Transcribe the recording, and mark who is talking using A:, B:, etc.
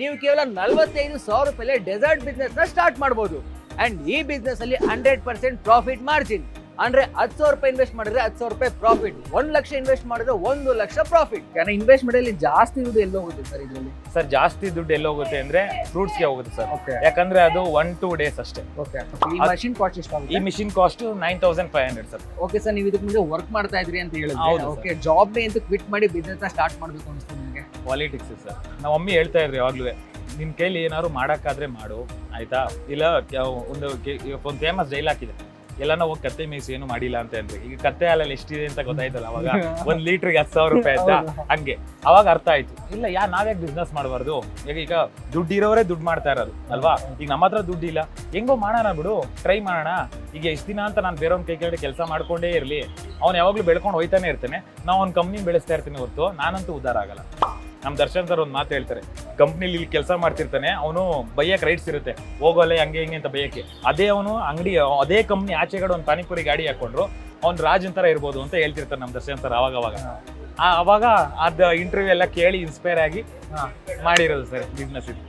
A: ನೀವು ಕೇವಲ 45,000 ರೂಪಾಯಿ ಡೆಸರ್ಟ್ ಬಿಸ್ನೆಸ್ ನ ಸ್ಟಾರ್ಟ್ ಮಾಡಬಹುದು. ಅಂಡ್ ಈ ಬಿಸ್ನೆಸ್ ಅಲ್ಲಿ 100% ಪ್ರಾಫಿಟ್ ಮಾರ್ಜಿನ್. ಅಂದ್ರೆ 10,000 ರೂಪಾಯಿ ಇನ್ವೆಸ್ಟ್ ಮಾಡಿದ್ರೆ 10,000 ರೂಪಾಯಿ ಪ್ರಾಫಿಟ್, 1 ಲಕ್ಷ ಇನ್ವೆಸ್ಟ್ ಮಾಡಿದ್ರೆ 1 ಲಕ್ಷ ಪ್ರಾಫಿಟ್. ಯಾಕಂದ್ರೆ ಇನ್ವೆಸ್ಟ್ಮೆಂಟ್ ಅಲ್ಲಿ ಜಾಸ್ತಿ ದುಡ್ಡು ಎಲ್ಲಿ ಹೋಗುತ್ತೆ ಸರ್ ಇದರಲ್ಲಿ?
B: ಸರ್ ಜಾಸ್ತಿ ದುಡ್ಡು ಎಲ್ಲಿ ಹೋಗುತ್ತೆ ಅಂದ್ರೆ ಫ್ರೂಟ್ಸ್ ಗೆ ಹೋಗುತ್ತೆ ಸರ್.
A: Okay.
B: ಯಾಕಂದ್ರೆ ಅದು 1-2 ಡೇಸ್ ಅಷ್ಟೇ.
A: ಈ ಮಷಿನ್ ಕಾಸ್ಟ್ ಎಷ್ಟಾಗುತ್ತೆ?
B: ಈ machine cost 9,500 sir.
A: Okay sir, ನೀವು ಇದಕ್ಕೆ ಮುಂದೆ ವರ್ಕ್ ಮಾಡ್ತಾ ಇದ್ರಿ ಅಂತ ಹೇಳಿದ್ರೆ,
B: ಹೌದು
A: ಓಕೆ, ಜಾಬ್ ನೇ ಅಂತ ಕ್ವಿಟ್ ಮಾಡಿ ಬಿಸ್ನೆಸ್ ನ ಸ್ಟಾರ್ಟ್ ಮಾಡಬೇಕು ಅನ್ಸುತ್ತೆ ನಿಮಗೆ?
B: Politics sir. ನಮ್ಮ ಮಮ್ಮಿ ಹೇಳ್ತಾ ಇದ್ರು ಯಾವಾಗ್ಲೂ, ನಿನ್ ಕೈಲಿ ಏನಾದ್ರು ಮಾಡಕ್ಕಾದ್ರೆ ಮಾಡು ಆಯ್ತಾ, ಇಲ್ಲ ಒಂದು ಫೇಮಸ್ ಡೈಲಾಗ್ ಇದೆ, ಎಲ್ಲಾನ ಹೋಗಿ ಕತ್ತೆ ಮೇಯ್ಸಿ ಏನು ಮಾಡಿಲ್ಲ ಅಂತ ಅಂದ್ರೆ. ಈಗ ಕತ್ತೆ ಹಾಲಲ್ಲಿ ಎಷ್ಟಿದೆ ಅಂತ ಗೊತ್ತಾಯ್ತಲ್ಲ ಅವಾಗ, 1 ಲೀಟರ್ಗೆ 10,000 ರೂಪಾಯಿ ಆಯ್ತಾ, ಹಂಗೆ ಅವಾಗ ಅರ್ಥ ಆಯ್ತು. ಇಲ್ಲ ನಾವ್ಯಾಕೆ ಬಿಸ್ನೆಸ್ ಮಾಡಬಾರ್ದು, ಈಗ ದುಡ್ಡು ಇರೋರೇ ದುಡ್ಡು ಮಾಡ್ತಾ ಇರೋದು ಅಲ್ವಾ. ಈಗ ನಮ್ಮ ಹತ್ರ ದುಡ್ಡು ಇಲ್ಲ, ಹೆಂಗೋ ಮಾಡೋಣ ಬಿಡು, ಟ್ರೈ ಮಾಡೋಣ. ಈಗ ಎಷ್ಟು ದಿನ ಅಂತ ನಾನು ಬೇರೆಯವ್ನ ಕೈ ಕೆಳಗಡೆ ಕೆಲಸ ಮಾಡ್ಕೊಂಡೇ ಇರಲಿ, ಅವ್ನು ಯಾವಾಗ್ಲೂ ಬೆಳ್ಕೊಂಡು ಹೋಯ್ತಾನೆ ಇರ್ತಾನೆ, ನಾವು ಒಂದು ಕಂಪ್ನಿ ಬೆಳೆಸ್ತಾ ಇರ್ತೀನಿ ಹೊರತು ನಾನಂತೂ ಉದ್ದಾರ ಆಗಲ್ಲ. ನಮ್ ದರ್ಶನ್ ಸರ್ ಒಂದು ಮಾತು ಹೇಳ್ತಾರೆ, ಕಂಪ್ನಿಲಿ ಇಲ್ಲಿ ಕೆಲಸ ಮಾಡ್ತಿರ್ತಾನೆ, ಅವನು ಬೈಯಕ್ ರೈಟ್ಸ್ ಇರುತ್ತೆ, ಹೋಗೋಲ್ಲ ಹಂಗೆ ಹಿಂಗೆ ಅಂತ ಬೈಯಕ್ಕೆ. ಅದೇ ಅವನು ಅಂಗಡಿ, ಅದೇ ಕಂಪ್ನಿ ಆಚೆಗಡೆ ಒಂದು ಪಾನಿಪುರಿ ಗಾಡಿ ಹಾಕೊಂಡ್ರು ಅವ್ನು ರಾಜನ್ ತರ ಇರ್ಬೋದು ಅಂತ ಹೇಳ್ತಿರ್ತಾರೆ ನಮ್ ದರ್ಶನ್ ಸರ್ ಅವಾಗ ಅದ ಇಂಟರ್ವ್ಯೂ ಎಲ್ಲ ಕೇಳಿ ಇನ್ಸ್ಪೈರ್ ಆಗಿ ಮಾಡಿರೋದು ಸರ್ ಬಿಸ್ನೆಸ್ ಇದು.